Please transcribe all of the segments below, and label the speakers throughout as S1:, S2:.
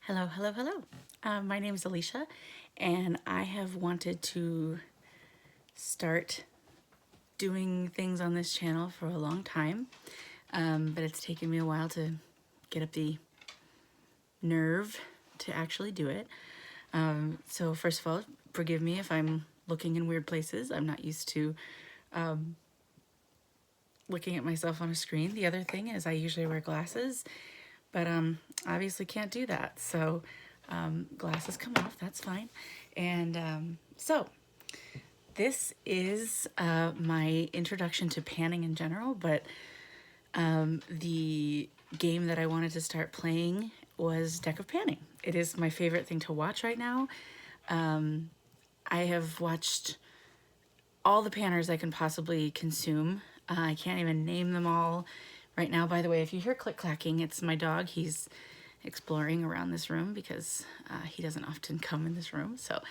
S1: Hello, hello, hello. My name is Alicia, and I have wanted to start doing things on this channel for a long time, but it's taken me a while to get up the nerve to actually do it. So first of all, forgive me if I'm looking in weird places. I'm not used to looking at myself on a screen. The other thing is I usually wear glasses, but obviously can't do that. So glasses come off, that's fine. And so this is my introduction to panning in general, but the game that I wanted to start playing was Deck of Panning. It is my favorite thing to watch right now. I have watched all the panners I can possibly consume. I can't even name them all right now. By the way, if you hear click-clacking, it's my dog. He's exploring around this room because he doesn't often come in this room. So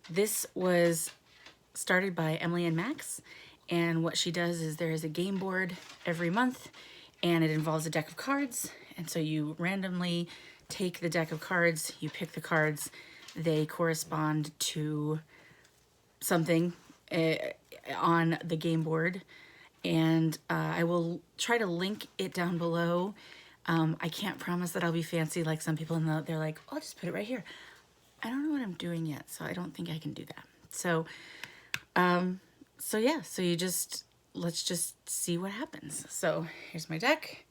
S1: this was started by Emily and Max, and what she does is there is a game board every month, and it involves a deck of cards, and so you randomly take the deck of cards, you pick the cards, they correspond to something on the game board, and I will try to link it down below. I can't promise that I'll be fancy like some people, and they're like, oh, I'll just put it right here. I don't know what I'm doing yet, so I don't think I can do that. So yeah, so let's just see what happens. So here's my deck.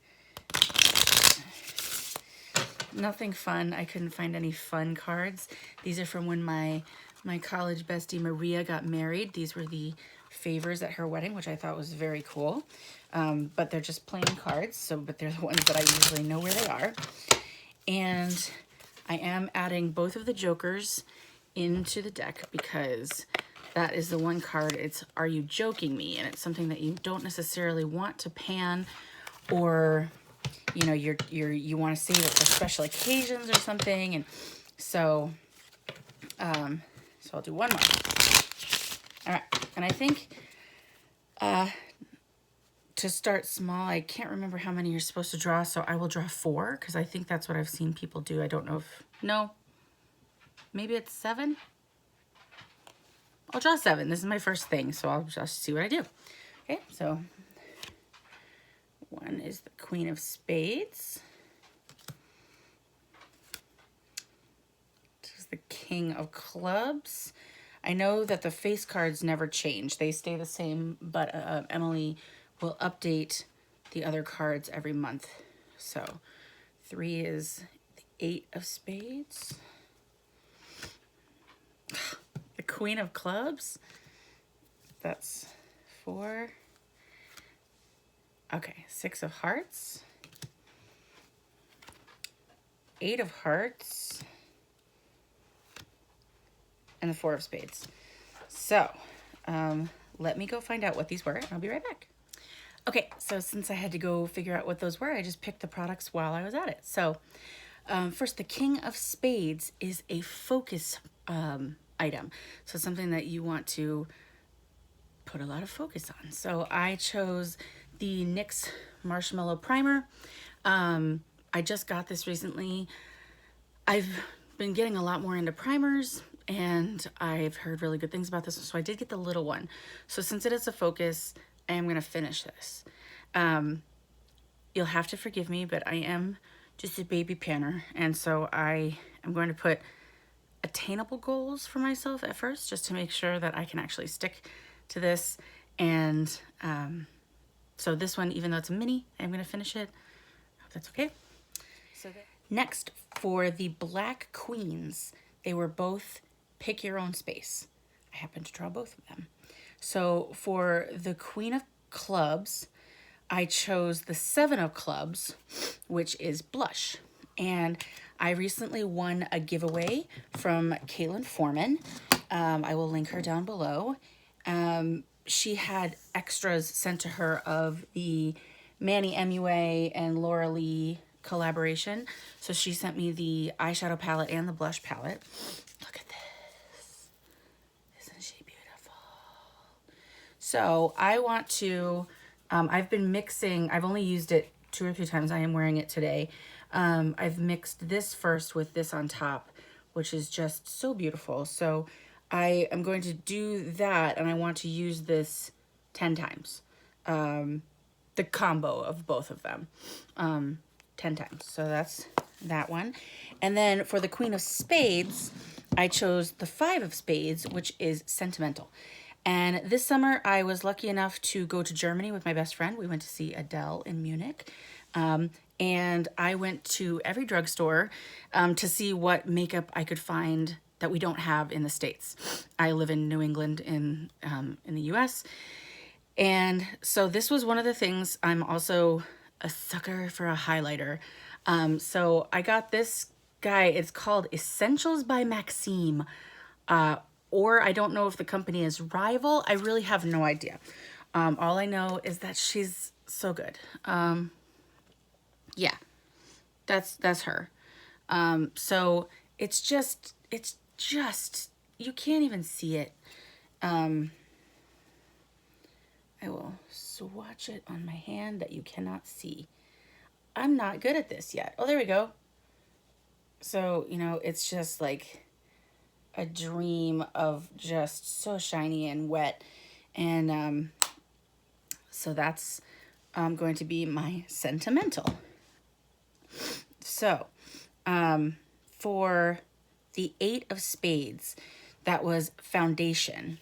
S1: Nothing fun. I couldn't find any fun cards. These are from when my college bestie Maria got married. These were the favors at her wedding, which I thought was very cool. But they're just plain cards, but they're the ones that I usually know where they are. And I am adding both of the jokers into the deck because that is the one card, it's Are You Joking Me? And it's something that you don't necessarily want to pan, or you know, you want to save it for special occasions or something. And so I'll do one more. All right, and I think to start small, I can't remember how many you're supposed to draw, so I will draw 4 because I think that's what I've seen people do. I don't know if, no, maybe it's 7. I'll draw 7. This is my first thing, so I'll just see what I do. Okay, so 1 is the Queen of Spades. 2 is the King of Clubs. I know that the face cards never change. They stay the same, but Emily will update the other cards every month. So 3 is the 8 of Spades. The Queen of Clubs. That's 4. Okay, 6 of Hearts. 8 of Hearts. And the 4 of Spades. So, let me go find out what these were, and I'll be right back. Okay, so since I had to go figure out what those were, I just picked the products while I was at it. So, first, the King of Spades is a focus item. So something that you want to put a lot of focus on. So I chose the NYX Marshmallow Primer. I just got this recently. I've been getting a lot more into primers, and I've heard really good things about this, so I did get the little one. So since it is a focus, I am going to finish this. You'll have to forgive me, but I am just a baby panner, and so I am going to put attainable goals for myself at first, just to make sure that I can actually stick to this. And so this one, even though it's a mini, I'm going to finish it. I hope that's okay. Next, for the Black Queens, they were both pick your own space. I happened to draw both of them. So for the Queen of Clubs, I chose the 7 of Clubs, which is blush. And I recently won a giveaway from Caitlin Foreman. I will link her down below. She had extras sent to her of the Manny MUA and Laura Lee collaboration. So she sent me the eyeshadow palette and the blush palette. Look at this. Isn't she beautiful? So I want to, I've been mixing, I've only used it 2 or 3 times. I am wearing it today. I've mixed this first with this on top, which is just so beautiful. So I am going to do that, and I want to use this 10 times. The combo of both of them, 10 times. So that's that one. And then for the Queen of Spades, I chose the 5 of Spades, which is Sentimental. And this summer, I was lucky enough to go to Germany with my best friend. We went to see Adele in Munich. And I went to every drugstore to see what makeup I could find that we don't have in the States. I live in New England in the US. And so this was one of the things. I'm also a sucker for a highlighter. So I got this guy. It's called Essentials by Maxime. Or I don't know if the company is Rival. I really have no idea. All I know is that she's so good. Yeah, that's her. So it's just, you can't even see it. I will swatch it on my hand that you cannot see. I'm not good at this yet. Oh, there we go. So, you know, it's just like a dream of just so shiny and wet. And so that's going to be my Sentimental. So for the 8 of Spades, that was foundation.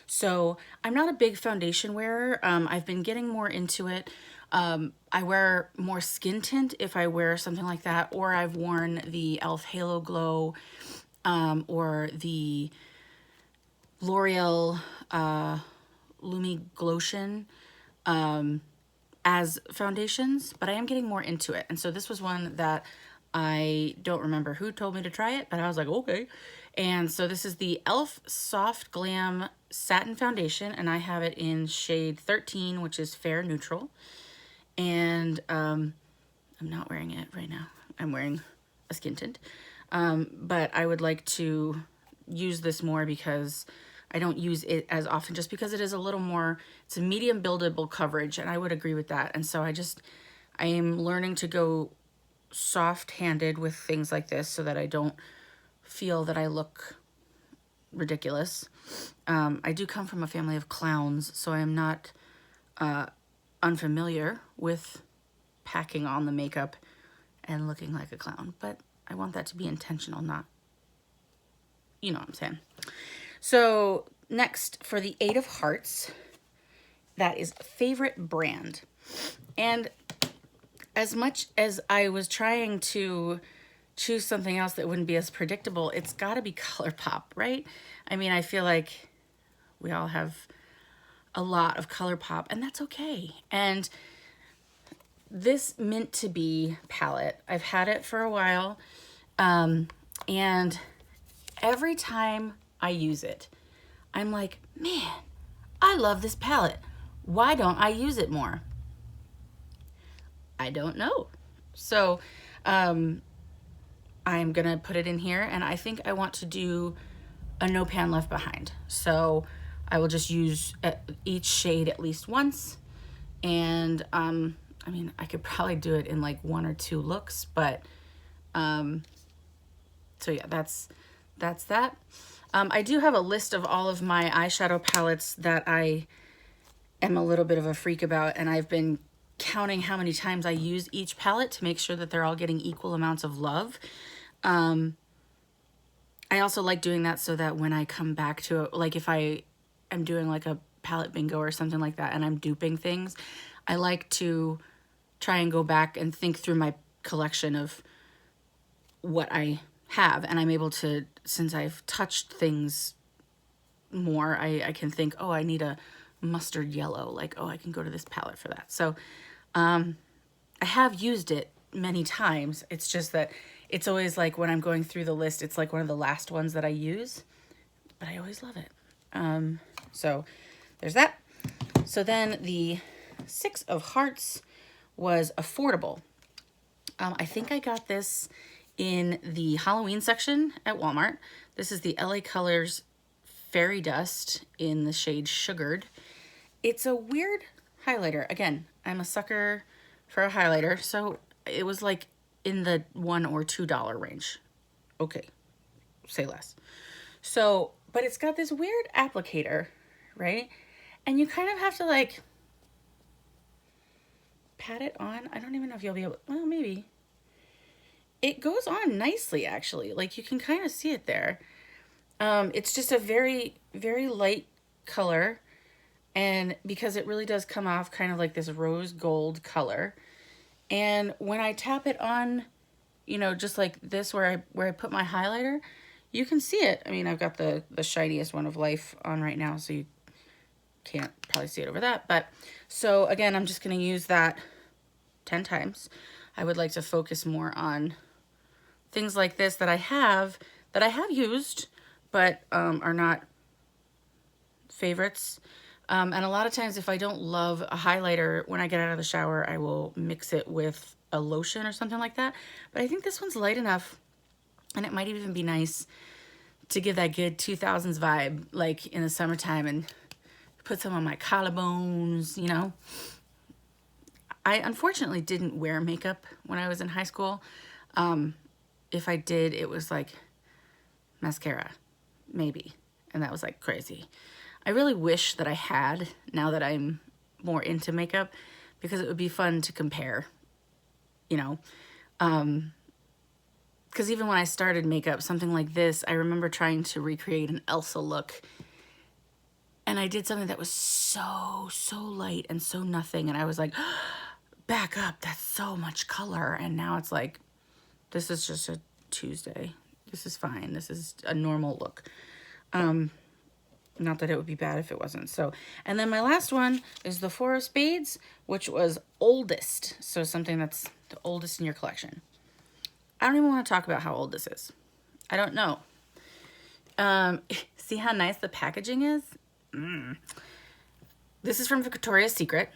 S1: So I'm not a big foundation wearer. I've been getting more into it. I wear more skin tint if I wear something like that, or I've worn the e.l.f. Halo Glow, or the L'Oreal Lumi Glotion as foundations, but I am getting more into it. And so this was one that I don't remember who told me to try it, but I was like, okay. And so this is the e.l.f. Soft Glam Satin Foundation, and I have it in shade 13, which is Fair Neutral. And I'm not wearing it right now. I'm wearing a skin tint. But I would like to use this more because I don't use it as often, just because it is a little more, it's a medium buildable coverage, and I would agree with that. And so I am learning to go soft-handed with things like this so that I don't feel that I look ridiculous. I do come from a family of clowns, so I am not unfamiliar with packing on the makeup and looking like a clown, but I want that to be intentional, not, you know what I'm saying. So next, for the 8 of Hearts, that is Favorite Brand. And as much as I was trying to choose something else that wouldn't be as predictable, it's got to be ColourPop, right? I mean, I feel like we all have a lot of ColourPop, and that's okay. And this Mint to Be palette, I've had it for a while, and every time I use it, I'm like, man, I love this palette. Why don't I use it more? I don't know. So I'm gonna put it in here, and I think I want to do a No Pan Left Behind. So I will just use each shade at least once, and I mean, I could probably do it in like 1 or 2 looks, but so yeah, that's that. I do have a list of all of my eyeshadow palettes that I am a little bit of a freak about, and I've been counting how many times I use each palette to make sure that they're all getting equal amounts of love. I also like doing that so that when I come back to it, like if I am doing like a palette bingo or something like that and I'm duping things, I like to try and go back and think through my collection of what I have, and I'm able to, since I've touched things more, I can think, oh, I need a mustard yellow, like, oh, I can go to this palette for that. So I have used it many times. It's just that it's always like when I'm going through the list, it's like one of the last ones that I use, but I always love it. So there's that. So then the 6 of Hearts was Affordable. I think I got this in the Halloween section at Walmart. This is the LA Colors Fairy Dust in the shade Sugared. It's a weird highlighter. Again, I'm a sucker for a highlighter. So it was like in the $1 or $2 range. Okay, say less. So, but it's got this weird applicator, right? And you kind of have to like pat it on. I don't even know if you'll be able, well, maybe. It goes on nicely, actually. Like you can kind of see it there. It's just a very, very light color. And because it really does come off kind of like this rose gold color. And when I tap it on, you know, just like this where I put my highlighter, you can see it. I mean, I've got the shiniest one of Life on right now, so you can't probably see it over that. But so again, I'm just going to use that 10 times. I would like to focus more on things like this that I have used, but are not favorites. And a lot of times if I don't love a highlighter, when I get out of the shower, I will mix it with a lotion or something like that. But I think this one's light enough, and it might even be nice to give that good 2000s vibe, like in the summertime, and put some on my collarbones, you know. I unfortunately didn't wear makeup when I was in high school. If I did, it was like mascara, maybe. And that was like crazy. I really wish that I had, now that I'm more into makeup, because it would be fun to compare, you know. Because even when I started makeup, something like this, I remember trying to recreate an Elsa look. And I did something that was so light and so nothing. And I was like, back up, that's so much color. And now it's like, this is just a Tuesday. This is fine. This is a normal look. Not that it would be bad if it wasn't. So, and then my last one is the Four of Spades, which was oldest. So something that's the oldest in your collection. I don't even want to talk about how old this is. I don't know. See how nice the packaging is? This is from Victoria's Secret.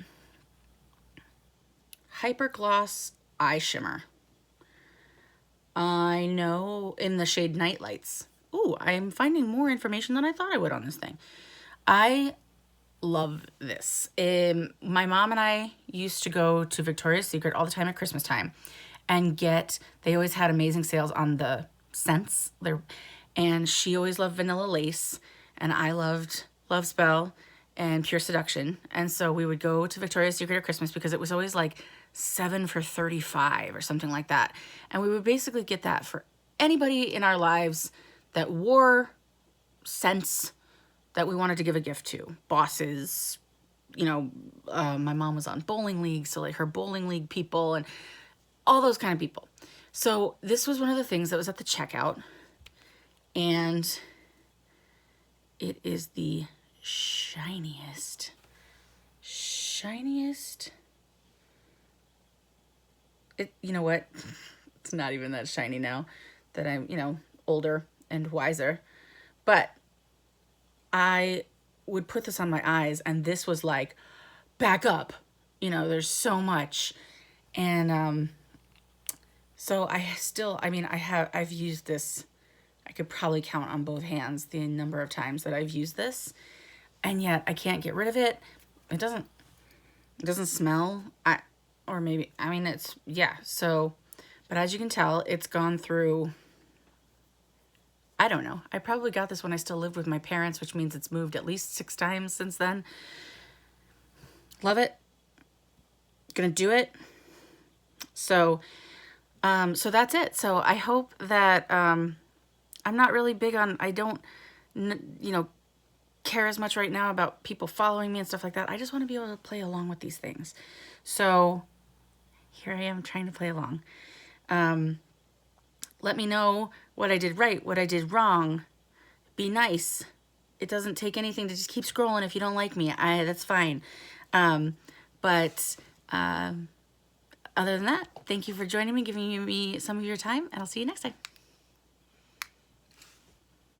S1: Hyper Gloss Eye Shimmer. I know, in the shade Night Lights. Ooh, I'm finding more information than I thought I would on this thing. I love this. My mom and I used to go to Victoria's Secret all the time at Christmas time and they always had amazing sales on the scents. And she always loved Vanilla Lace, and I loved Love Spell and Pure Seduction. And so we would go to Victoria's Secret at Christmas because it was always like 7 for $35 or something like that. And we would basically get that for anybody in our lives that wore scents that we wanted to give a gift to. Bosses, you know, my mom was on bowling league, so like her bowling league people and all those kind of people. So this was one of the things that was at the checkout, and it is the shiniest. You know what? It's not even that shiny now that I'm, you know, older and wiser. But I would put this on my eyes, and this was like, back up. You know, there's so much. And so I've used this. I could probably count on both hands the number of times that I've used this. And yet I can't get rid of it. It doesn't smell. So, but as you can tell, it's gone through, I don't know. I probably got this when I still lived with my parents, which means it's moved at least 6 times since then. Love it. Gonna do it. So that's it. So I hope that, I'm not really big on, I don't, care as much right now about people following me and stuff like that. I just want to be able to play along with these things. So here I am trying to play along. Let me know what I did right, what I did wrong. Be nice. It doesn't take anything to just keep scrolling if you don't like me. That's fine. But other than that, thank you for joining me, giving me some of your time, and I'll see you next time.